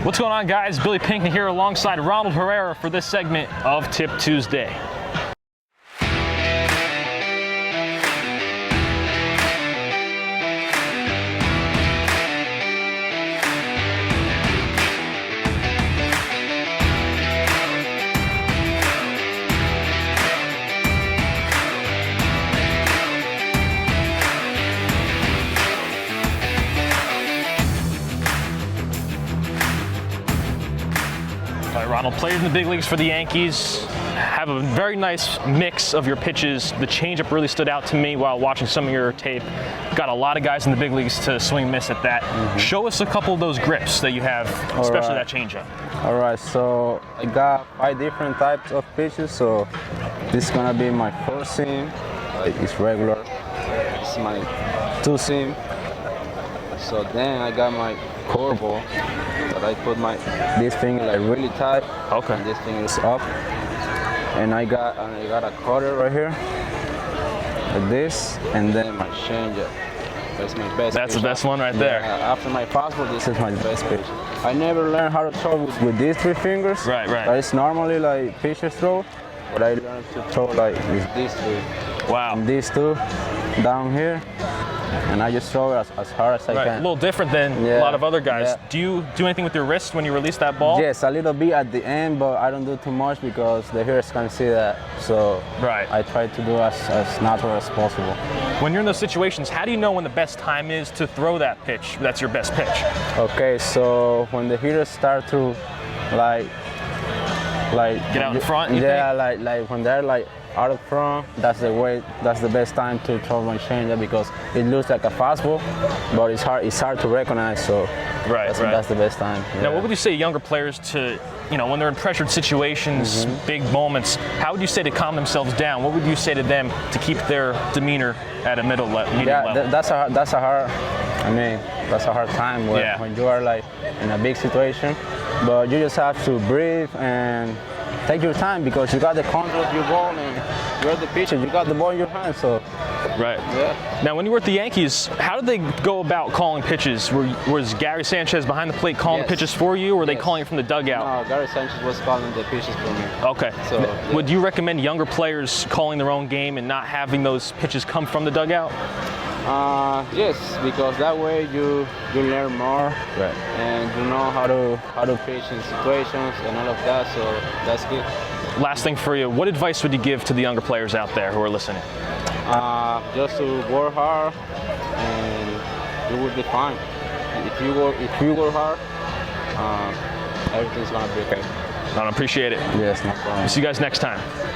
What's going on, guys? Billy Pinckney here alongside Ronald Herrera for this segment of Tip Tuesday. All right, Ronald, played in the big leagues for the Yankees. Have a very nice mix of your pitches. The changeup really stood out to me while watching some of your tape. Got a lot of guys in the big leagues to swing miss at that. Show us a couple of those grips that you have, especially that changeup. All right, so I got 5 different types of pitches. So this is gonna be my first seam. It's regular. It's my 2 seam. So then I got my curveball. But I put this finger like really tight. Okay. And this finger is up. And I got a cutter right here, like this, and then my changeup. That's my best. That's pitch. the best one right there. After my fastball, this is my best pitch. I never learned how to throw with these 3 fingers. Right. It's normally like pitchers throw, but I learned to throw like with these 3. Wow. And these 2 down here. And I just throw it as hard as I can. A little different than a lot of other guys. Do you do anything with your wrist when you release that ball? Yes, a little bit at the end, but I don't do too much because the hitters can see that. So I try to do as natural as possible. When you're in those situations, how do you know when the best time is to throw that pitch? That's your best pitch. Okay, so when the hitters start to like get out in front. Like when they're like out of front, that's the best time to throw my changeup because it looks like a fastball, but it's hard to recognize. So that's the best time. Yeah. Now, what would you say younger players to, when they're in pressured situations, big moments, how would you say to calm themselves down? What would you say to them to keep their demeanor at a medium level? That's a hard time when you are like in a big situation, but you just have to breathe and take your time because you got the control of your ball and you're the pitcher. You got the ball in your hand, so. Now, when you were at the Yankees, how did they go about calling pitches? Was Gary Sanchez behind the plate calling pitches for you, or were they calling it from the dugout? No, Gary Sanchez was calling the pitches for me. Okay. So, would you recommend younger players calling their own game and not having those pitches come from the dugout? Yes, because that way you learn more, and you know how to pitch in situations and all of that. So that's good. Last thing for you, what advice would you give to the younger players out there who are listening? Just to work hard, and you will be fine. If you work hard, everything's gonna be okay. I appreciate it. Yes, no problem. See you guys next time.